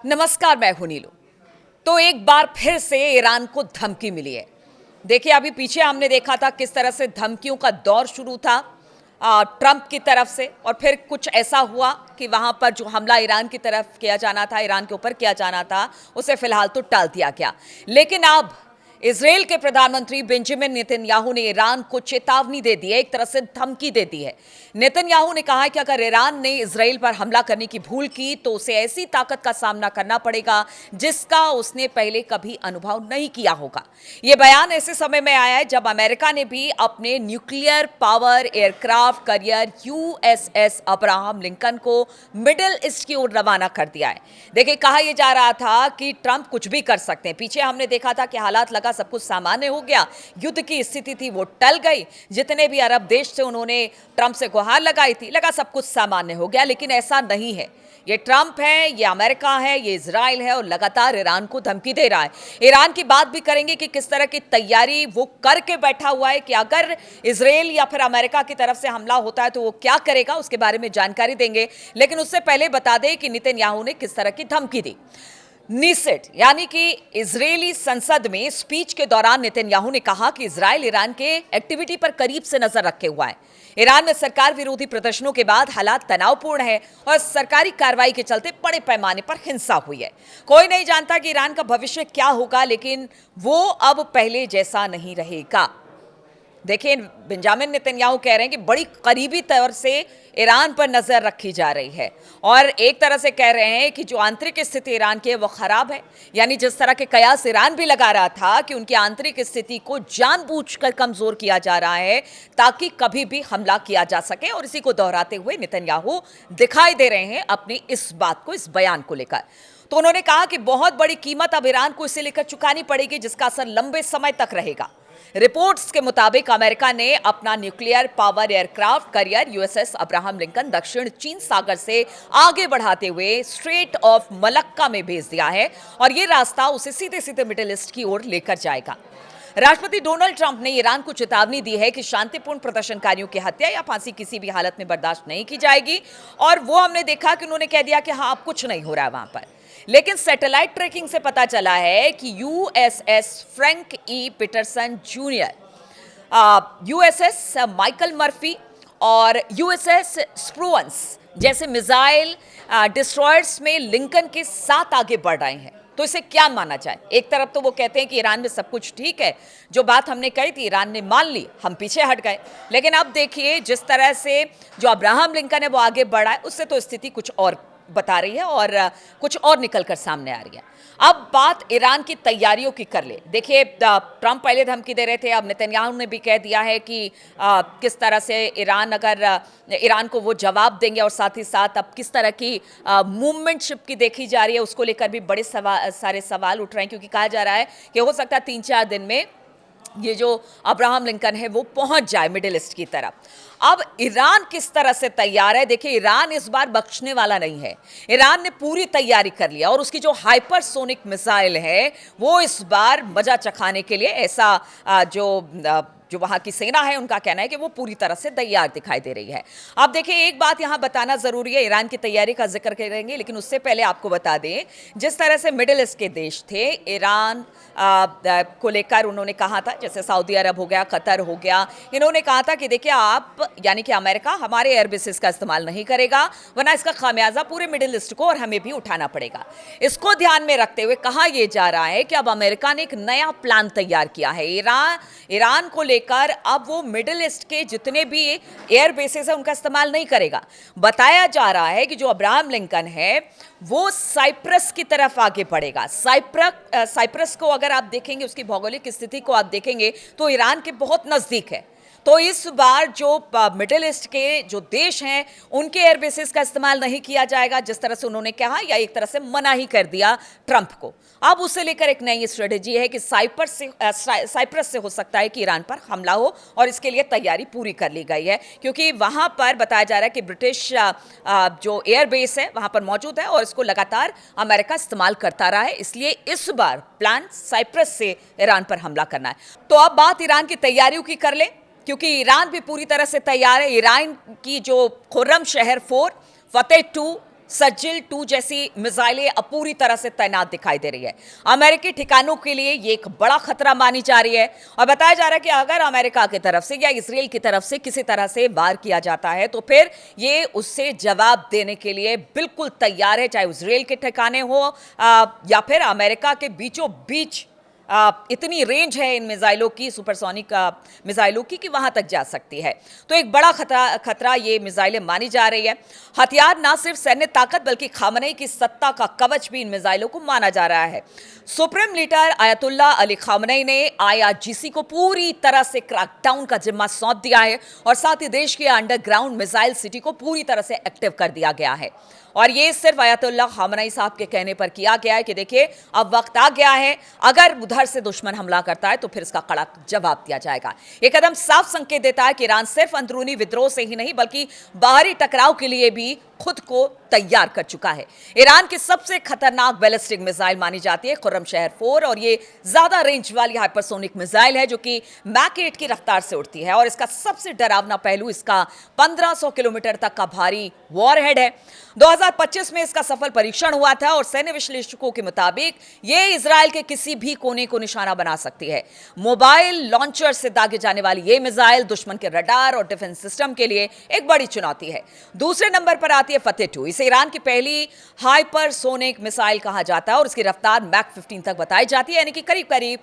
नमस्कार, मैं हूं नीलू। तो एक बार फिर से ईरान को धमकी मिली है। देखिए, अभी पीछे हमने देखा था किस तरह से धमकियों का दौर शुरू था ट्रंप की तरफ से, और फिर कुछ ऐसा हुआ कि वहां पर जो हमला ईरान की तरफ किया जाना था, ईरान के ऊपर किया जाना था, उसे फिलहाल तो टाल दिया गया। लेकिन अब इजराइल के प्रधानमंत्री बेंजामिन नेतन्याहू ने ईरान को चेतावनी दे दी है, एक तरह से धमकी दे दी है। नेतन्याहू ने कहा है कि अगर ईरान ने इजराइल पर हमला करने की भूल की तो उसे ऐसी ताकत का सामना करना पड़ेगा जिसका उसने पहले कभी अनुभव नहीं किया होगा। यह बयान ऐसे समय में आया है जब अमेरिका ने भी अपने nuclear power aircraft carrier USS Abraham Lincoln को मिडिल ईस्ट की ओर रवाना कर दिया है। देखिए, कहा यह जा रहा था कि ट्रंप कुछ भी कर सकते हैं। पीछे हमने देखा था कि हालात लगा सब कुछ सामान्य हो गया, युद्ध की स्थिति थी वो टल गई, जितने भी अरब देश थे उन्होंने ट्रंप से गुहार लगाई थी, लगा सब कुछ सामान्य हो गया। लेकिन ऐसा नहीं है। ये ट्रंप है, ये अमेरिका है, ये इजराइल है, और लगातार ईरान को धमकी दे रहा है। ईरान की बात भी करेंगे कि किस तरह की तैयारी वो करके बैठा हुआ है कि अगर इजराइल या फिर अमेरिका की तरफ से हमला होता है तो वो क्या करेगा, उसके बारे में जानकारी देंगे। लेकिन उससे पहले बता दें कि नेतन्याहू ने किस तरह की धमकी दी। नीसेट यानी कि इजरायली संसद में स्पीच के दौरान नेतन्याहू ने कहा कि इजराइल ईरान के एक्टिविटी पर करीब से नजर रखे हुआ है। ईरान में सरकार विरोधी प्रदर्शनों के बाद हालात तनावपूर्ण है और सरकारी कार्रवाई के चलते बड़े पैमाने पर हिंसा हुई है। कोई नहीं जानता कि ईरान का भविष्य क्या होगा, लेकिन वो अब पहले जैसा नहीं रहेगा। देखिए, बेंजामिन नेतन्याहू कह रहे हैं कि बड़ी करीबी तौर से ईरान पर नजर रखी जा रही है, और एक तरह से कह रहे हैं कि जो आंतरिक स्थिति ईरान की है वो खराब है। यानी जिस तरह के कयास ईरान भी लगा रहा था कि उनकी आंतरिक स्थिति को जानबूझकर कमजोर किया जा रहा है ताकि कभी भी हमला किया जा सके, और इसी को दोहराते हुए नेतन्याहू दिखाई दे रहे हैं अपनी इस बात को, इस बयान को लेकर। तो उन्होंने कहा कि बहुत बड़ी कीमत अब ईरान को इसे लेकर चुकानी पड़ेगी जिसका असर लंबे समय तक रहेगा। रिपोर्ट्स के मुताबिक अमेरिका ने अपना nuclear power aircraft carrier USS Abraham Lincoln दक्षिण चीन सागर से आगे बढ़ाते हुए स्ट्रेट ऑफ मलक्का में भेज दिया है, और यह रास्ता उसे सीधे सीधे मिडिल ईस्ट की ओर लेकर जाएगा। राष्ट्रपति डोनाल्ड ट्रंप ने ईरान को चेतावनी दी है कि शांतिपूर्ण प्रदर्शनकारियों की हत्या या फांसी किसी भी हालत में बर्दाश्त नहीं की जाएगी, और वो हमने देखा कि उन्होंने कह दिया कि हाँ, अब कुछ नहीं हो रहा है वहां पर। लेकिन सैटेलाइट ट्रैकिंग से पता चला है कि USS Frank E Petersen junior, USS Michael Murphy और यूएसएस स्प्रूअंस जैसे मिसाइल डिस्ट्रॉयर्स में लिंकन के साथ आगे बढ़ रहे हैं। तो इसे क्या माना जाए? एक तरफ तो वो कहते हैं कि ईरान में सब कुछ ठीक है, जो बात हमने कही थी ईरान ने मान ली, हम पीछे हट गए। लेकिन अब देखिए, जिस तरह से जो अब्राहम लिंकन है वो आगे बढ़ा है, उससे तो स्थिति कुछ और बता रही है और कुछ और निकलकर सामने आ रही है। अब बात ईरान की तैयारियों की कर ले। देखिए, ट्रंप पहले धमकी दे रहे थे, अब नेतन्याहू ने भी कह दिया है कि किस तरह से ईरान को वो जवाब देंगे, और साथ ही साथ अब किस तरह की मूवमेंटशिप की देखी जा रही है उसको लेकर भी बड़े सारे सवाल उठ रहे हैं, क्योंकि कहा जा रहा है कि हो सकता है 3-4 दिन में ये जो अब्राहम लिंकन है वो पहुंच जाए मिडिल ईस्ट की तरफ। अब ईरान किस तरह से तैयार है? देखिए, ईरान इस बार बख्शने वाला नहीं है। ईरान ने पूरी तैयारी कर लिया, और उसकी जो हाइपरसोनिक मिसाइल है वो इस बार मजा चखाने के लिए ऐसा जो वहां की सेना है उनका कहना है कि वो पूरी तरह से तैयार दिखाई दे रही है। अब देखिए, एक बात यहां बताना जरूरी है, ईरान की तैयारी का जिक्र करेंगे, लेकिन उससे पहले आपको बता दें, जिस तरह से मिडिल ईस्ट के देश थे ईरान को लेकर, उन्होंने कहा था, जैसे सऊदी अरब हो गया, कतर हो गया, इन्होंने कहा था कि देखिए आप, यानी कि अमेरिका हमारे एयरबेसिस का इस्तेमाल नहीं करेगा, वरना इसका खामियाजा पूरे मिडिल ईस्ट को और हमें भी उठाना पड़ेगा। इसको ध्यान में रखते हुए कहा यह जा रहा है कि अब अमेरिका ने एक नया प्लान तैयार किया है ईरान को लेकर। अब वो मिडिल ईस्ट के जितने भी एयर बेसेस है उनका इस्तेमाल नहीं करेगा। बताया जा रहा है कि जो अब्राहम लिंकन है वो साइप्रस की तरफ आगे बढ़ेगा। साइप्रस को अगर आप देखेंगे, उसकी भौगोलिक स्थिति को आप देखेंगे तो ईरान के बहुत नजदीक है। तो इस बार जो मिडिल ईस्ट के जो देश हैं उनके एयरबेसेस का इस्तेमाल नहीं किया जाएगा, जिस तरह से उन्होंने कहा, या एक तरह से मना ही कर दिया ट्रंप को। अब उसे लेकर एक नई स्ट्रेटेजी है कि साइप्रस से हो सकता है कि ईरान पर हमला हो, और इसके लिए तैयारी पूरी कर ली गई है, क्योंकि वहां पर बताया जा रहा है कि ब्रिटिश जो एयरबेस है वहां पर मौजूद है, और इसको लगातार अमेरिका इस्तेमाल करता रहा है। इसलिए इस बार प्लान साइप्रस से ईरान पर हमला करना है। तो अब बात ईरान की तैयारियों की कर ले, क्योंकि ईरान भी पूरी तरह से तैयार है। ईरान की जो खुर्रम शहर 4, फतेह 2, सज्जल 2 जैसी मिसाइलें अब पूरी तरह से तैनात दिखाई दे रही है। अमेरिकी ठिकानों के लिए ये एक बड़ा खतरा मानी जा रही है और बताया जा रहा है कि अगर अमेरिका की तरफ से या इसराइल की तरफ से किसी तरह से वार किया जाता है तो फिर ये उससे जवाब देने के लिए बिल्कुल तैयार है, चाहे इसराइल के ठिकाने हो या फिर अमेरिका के बीचों बीच इतनी रेंज है इन मिसाइलों की, सुपरसोनिक मिसाइलों की, कि वहां तक जा सकती है। तो एक बड़ा खतरा ये मिसाइलें मानी जा रही है। हथियार ना सिर्फ सैन्य ताकत बल्कि खामनेई की सत्ता का कवच भी इन मिसाइलों को माना जा रहा है। Supreme leader ayatollah Ali Khamenei ने IRGC को पूरी तरह से क्रैकडाउन का जिम्मा सौंप दिया है और साथ ही देश के अंडरग्राउंड मिसाइल सिटी को पूरी तरह से एक्टिव कर दिया गया है। और ये सिर्फ आयतुल्ला खामनेई साहब के कहने पर किया गया है कि देखिए अब वक्त आ गया है, अगर उधर से दुश्मन हमला करता है तो फिर इसका कड़ा जवाब दिया जाएगा। ये कदम साफ संकेत देता है कि ईरान सिर्फ अंदरूनी विद्रोह से ही नहीं बल्कि बाहरी टकराव के लिए भी खुद को तैयार कर चुका है। ईरान की सबसे खतरनाक बैलिस्टिक मिसाइल मानी जाती है खुर्रमशहर 4 और ये ज्यादा रेंज वाली हाइपरसोनिक मिसाइल है जो कि मैक 8 की रफ्तार से उड़ती है और इसका सबसे डरावना पहलू इसका 1500 किलोमीटर तक का भारी वॉरहेड है। 2025 में इसका सफल परीक्षण हुआ था और सैन्य विश्लेषकों के मुताबिक ये इजराइल के किसी भी कोने को निशाना बना सकती है। मोबाइल लॉन्चर से दागे जाने वाली ये मिसाइल दुश्मन के रडार और डिफेंस सिस्टम के लिए एक बड़ी चुनौती है। दूसरे नंबर पर आती है फतेह 2। इसे ईरान की पहली हाइपरसोनिक मिसाइल कहा जाता है और इसकी रफ्तार मैक 15 तक बताई जाती है, यानी कि करीब करीब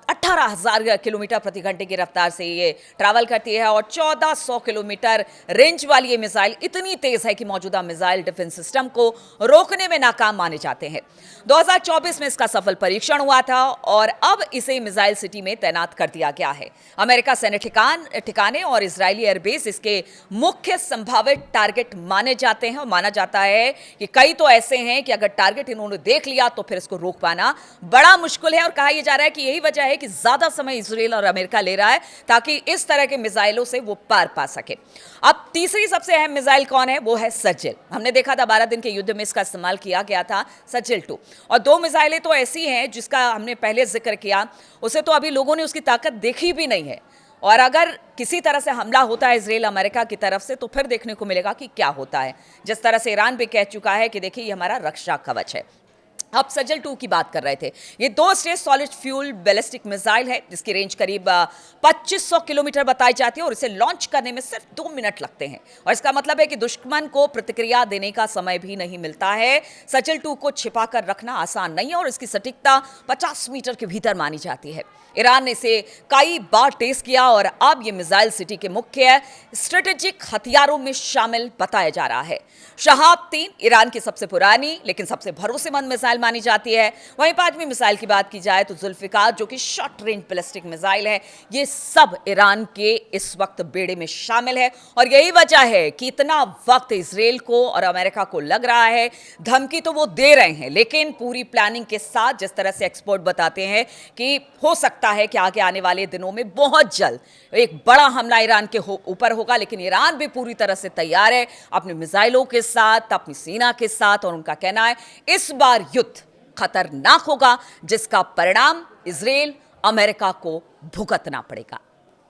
18,000 किलोमीटर प्रति घंटे की रफ्तार से ये ट्रैवल करती है और 1400 किलोमीटर रेंज वाली ये मिसाइल इतनी तेज है कि मौजूदा मिसाइल डिफेंस सिस्टम को रोकने में नाकाम माने जाते हैं। 2024 में इसका सफल परीक्षण हुआ था और अब इसे मिसाइल सिटी में तैनात कर दिया गया है। अमेरिका सैन्य ठिकाने और इजरायली एयरबेस इसके मुख्य संभावित टारगेट माने जाते हैं और माना जाता है कि कई तो ऐसे हैं कि अगर टारगेट इन्होंने देख लिया तो फिर इसको रोक पाना बड़ा मुश्किल है और कहा यह जा रहा है कि यही वजह है कि ज्यादा समय इजराइल और अमेरिका ले रहा है ताकि इस तरह के मिसाइलों से वो पार पा सके। अब तीसरी सबसे अहम मिसाइल कौन है? वो है सज्जल। हमने देखा था 12 दिन के युद्ध में इसका इस्तेमाल किया गया था, सज्जल 2। और 2 मिसाइलें तो ऐसी हैं जिसका हमने पहले जिक्र किया, उसे तो अभी लोगों ने उसकी ताकत देखी भी नहीं है और अगर किसी तरह से हमला होता है इजराइल अमेरिका की तरफ से तो फिर देखने को मिलेगा कि क्या होता है। जिस तरह से ईरान भी कह चुका है कि देखिए ये हमारा रक्षा कवच है। अब सज्जल 2 की बात कर रहे थे। ये 2 stage solid fuel ballistic missile है जिसकी रेंज करीब 2500 किलोमीटर बताई जाती है और इसे लॉन्च करने में सिर्फ 2 मिनट लगते हैं और इसका मतलब है कि दुश्मन को प्रतिक्रिया देने का समय भी नहीं मिलता है। सज्जल 2 को छिपा कर रखना आसान नहीं है और इसकी सटीकता 50 मीटर के भीतर मानी जाती है। ईरान ने इसे कई बार टेस्ट किया और अब ये मिसाइल सिटी के मुख्य स्ट्रेटेजिक हथियारों में शामिल बताया जा रहा है। शहाब 3 ईरान की सबसे पुरानी लेकिन सबसे भरोसेमंद मिसाइल मानी जाती है। वहीं 5वीं मिसाइल की बात की जाए तो जुल्फिकार जो कि शॉर्ट रेंज बैलिस्टिक मिसाइल है। ये सब ईरान के इस वक्त बेड़े में शामिल है और यही वजह है कि इतना वक्त इजराइल को और अमेरिका को लग रहा है। धमकी तो वो दे रहे हैं लेकिन पूरी प्लानिंग के साथ, जिस तरह से एक्सपर्ट बताते हैं कि हो सकता है कि आगे आने वाले दिनों में बहुत जल्द एक बड़ा हमला ईरान के ऊपर होगा, लेकिन ईरान भी पूरी तरह से तैयार है अपने मिसाइलों के साथ, अपनी सेना के साथ और उनका कहना है इस बार युद्ध खतरनाक होगा जिसका परिणाम इजराइल अमेरिका को भुगतना पड़ेगा।